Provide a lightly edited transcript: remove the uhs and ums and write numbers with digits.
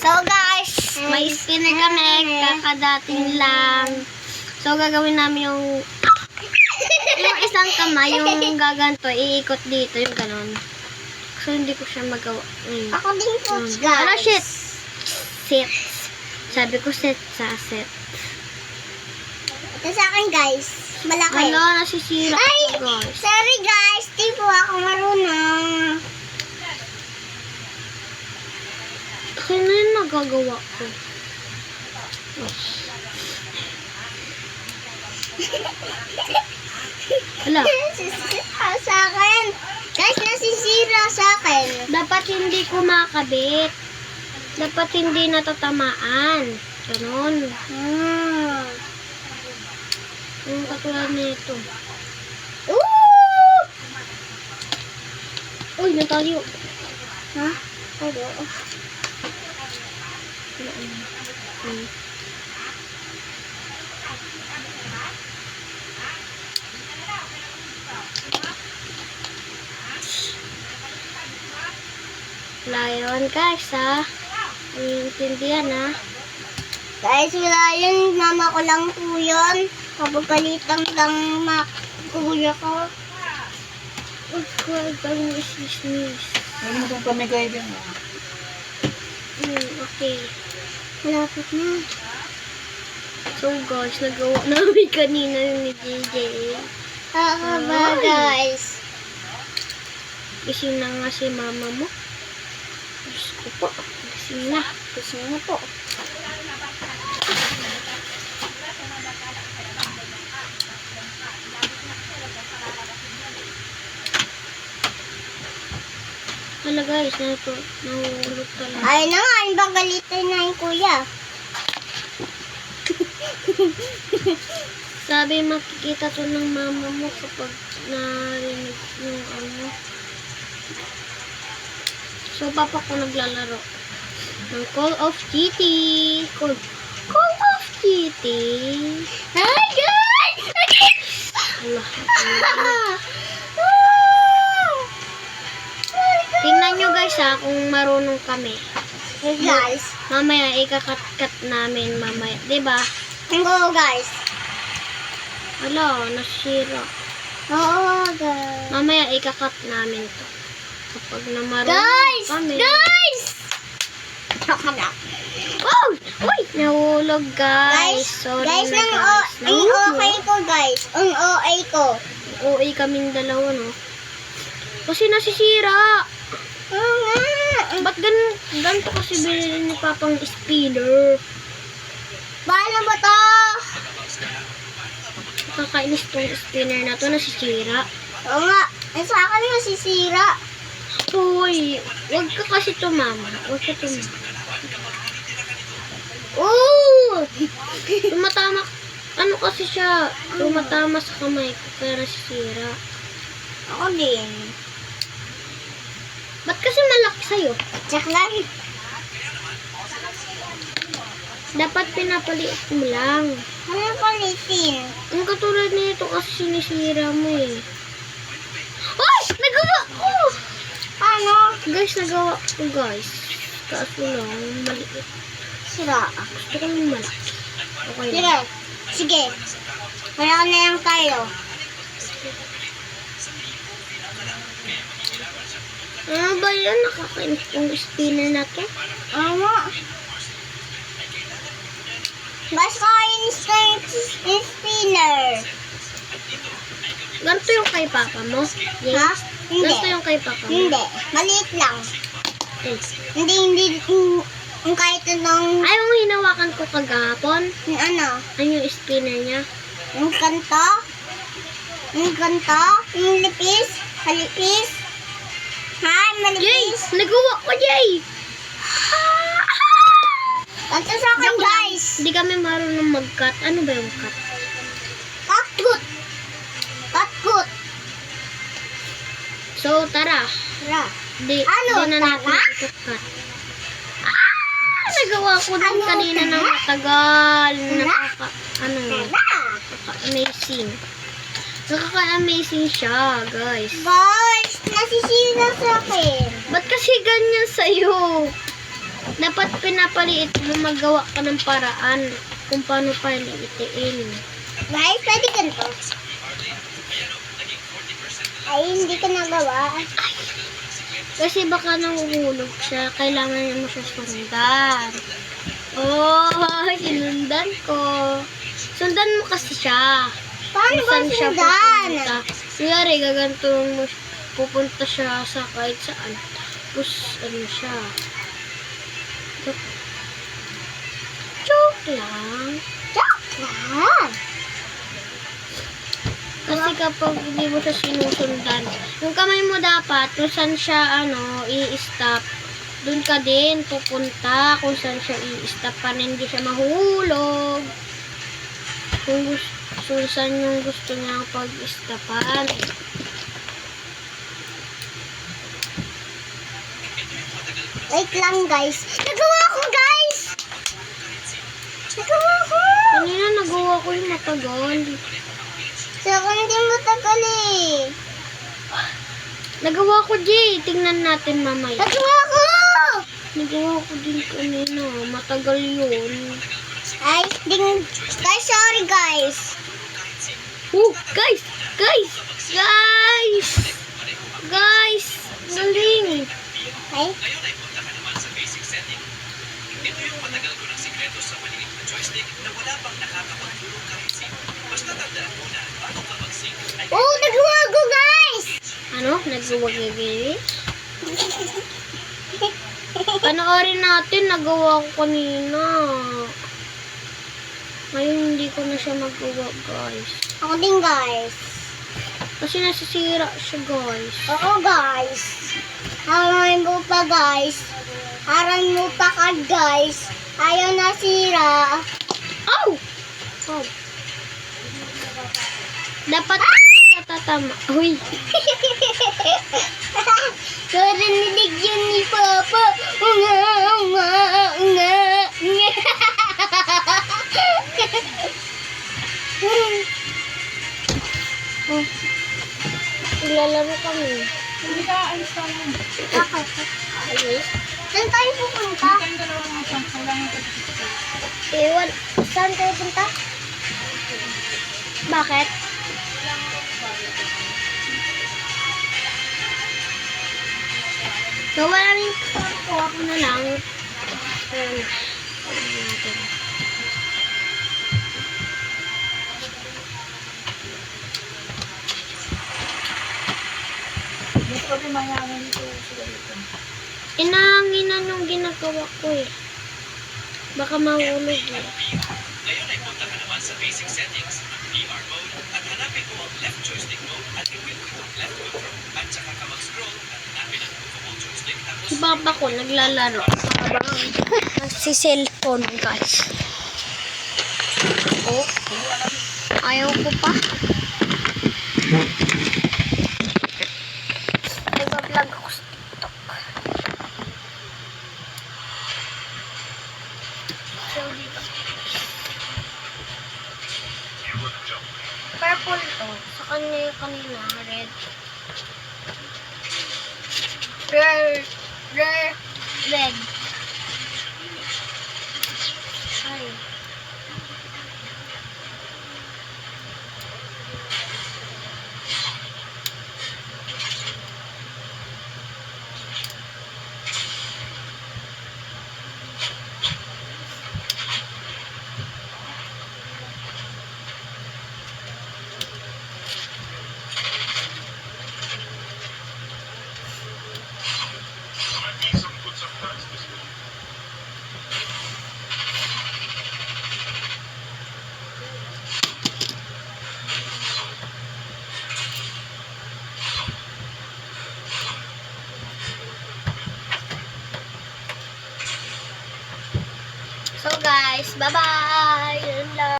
So guys, may spinner kami, kakadating lang. So gagawin namin yung isang kamay, yung gaganto, iikot dito, yung ganon. So hindi ko siya magawa. Ako din po, guys. Ano shit? Set. Sabi ko set sa set. Ito sa akin, guys. Malaki. Wala, nasisira Ay, ko, guys. sorry guys. Di po ako marunong. Kaya na yung nagagawa ko. Wala. Nasisira sa akin. Guys, nasisira sa akin. Dapat hindi kumakabit. Dapat hindi natatamaan. Ganon. Yung katulad nito. Uy, natayo. Ha? Oo. Layon guys ha. Intindihan ha. Guys, wala yun. Mama ko lang po yun. Kapagalitan lang kuya ko. Okay, bang is. Ano itong pamigay din? Okay. Malapit na. So guys, nagawa namin kanina ni JJ. Ba, guys? Gising na nga si mama mo. Diyos ko po. Gising na. Gising na po. Hala guys, nahulog talaga. Ay na nga, yung bagalitan na yung kuya. Sabi makikita to ng mama mo kapag narinig yung ano. So papa ko naglalaro ng Call of Duty. Call of Duty. Ay, guys! Allah. Tingnan nyo guys ha, kung marunong kami. Hey, guys. Mamaya ikakat-kat namin mamaya. Diba? Go, guys. Wala, nasira. Oo, guys. Mamaya ikakat namin to. Kapag na marunong Guys! kami. Guys! Oh! Uy! Nahulog guys. Guys, Sorry guys, na ang guys. okay ko, guys. Ang OA ko. OA kaming dalawa no. Kasi nasisira. Oo nga. Ba't ganito kasi binili ni Papang spinner? Paano ba to? Kakainis tong spinner na to, nasisira. Oo nga. Ang sa akin masisira. Uy, wag ka kasi tumama. Wag ka tumama. Ooh! Tumatama. Ano kasi siya? Tumatama sa kamay ko kaya nasisira. Ako din. Ba't kasi malaki sa'yo? Check lang. Dapat pinapaliit mo lang. Ano palitin? Ang katulad nito kasi sinisira mo eh. Ay! Nagawa ko! Paano? Guys, nagawa ko guys. Kaso lang, maliit. Sira. Gusto ko yung malaki. Okay Sige. lang. Sige. Wala na lang tayo. Ano ba yan? Nakakainis yung spinner na to. Ama. Guys, kainis ka yung spinner. Ganito yung kay papa mo? Yes. Ha? Hindi. Ganito yung kay papa mo? Hindi. Maliit lang. Yes. Hindi. Yung kahit anong, Ay, yung hinawakan ko kagahapon. yung ano, Ano yung spinner niya? yung ganto, yung lipis, halipis. Ha? Jay! Malipis. Nagawa ko, Jay! Ganto sa akin, guys. Hindi kami marunong mag-cut. Ano ba yung cut? Katkut. Katkut. So, tara. Tara. Di Ano, na natin tara? ito-cut. Nagawa ko din Ano, kanina ng tara? matagal. Tara? Amazing. Nakaka-amazing siya, guys. Guys, nasisira sa akin. Ba't kasi ganyan sa'yo? Dapat pinapaliit mo, magawa ka ng paraan kung paano paliitiin. Guys, pwede ganito. Ay, hindi ko nagawa. Kasi baka nanguhulog siya, kailangan mo siya sundan. Oh, sinundan ko. Sundan mo kasi siya. Paano ba Saan siya sundan? pupunta? Kuyari, gagantuin mo, pupunta siya sa kahit saan. Tapos, ano siya. Joke lang. Joke lang. Kasi kapag hindi mo siya sinusundan, yung kamay mo dapat, kung saan siya, i-stop, dun ka din pupunta, kung saan siya i-stop para hindi siya mahulog. Kung saan yung gusto niya pag-stopan. Wait lang, guys. Nagawa ko, guys! Nagawa ko! Kanina nagawa ko yung matagal. Sa hindi mo tagal eh. Nagawa ko, Jay. Tingnan natin mamaya. Nagawa ko! Nagawa ko din kanina. Matagal yun. Ay, guys, sorry, guys. Oh, guys! Guys! Guys! Guys! Galing! Ay, oh, nagawa ko, guys! Ano? Nagawagagay? Panoorin natin. Nagawa ko kanina. Ngayon hindi ko na siya magawa, guys. Ako din, guys. Kasi nasisira siya, guys. Oo, guys. Haran mo pa, guys. Haran mo pa ka, guys. Ayaw nasira. Oh! Oh. Dapat katatama. Uy! Narinig yun ni Papa. Unga, unga, unga, unga. Oh. Ilalaro kami. Hindi ka alis ka lang. Bakit? Ayos. Saan tayo pupunta? Tayong dalawa ng isang kailangan ko. Ewan. Saan kayo punta? Bakit? So, wala rin ko. Ako na lang. Gusto ko rin mayaman dito sila dito. Inahanginan yung ginagawa ko eh. Baka mahulog eh. Ngayon ay punta ka naman sa basic settings, PR mode, at hanapin mo ang left joystick mode at i-wheel ko itong left control. At saka ka mag-scroll at hanapin ang movable joystick tapos Si Papa ko naglalaro. Habang nagsi-cellphone, guys. Oh. Ayaw ko pa. Nag-vlog ako sa TikTok. So, dito. Purple to. Sa kanya yung kanina, red. Red. Red. Ay. So guys, bye-bye! Yun lang.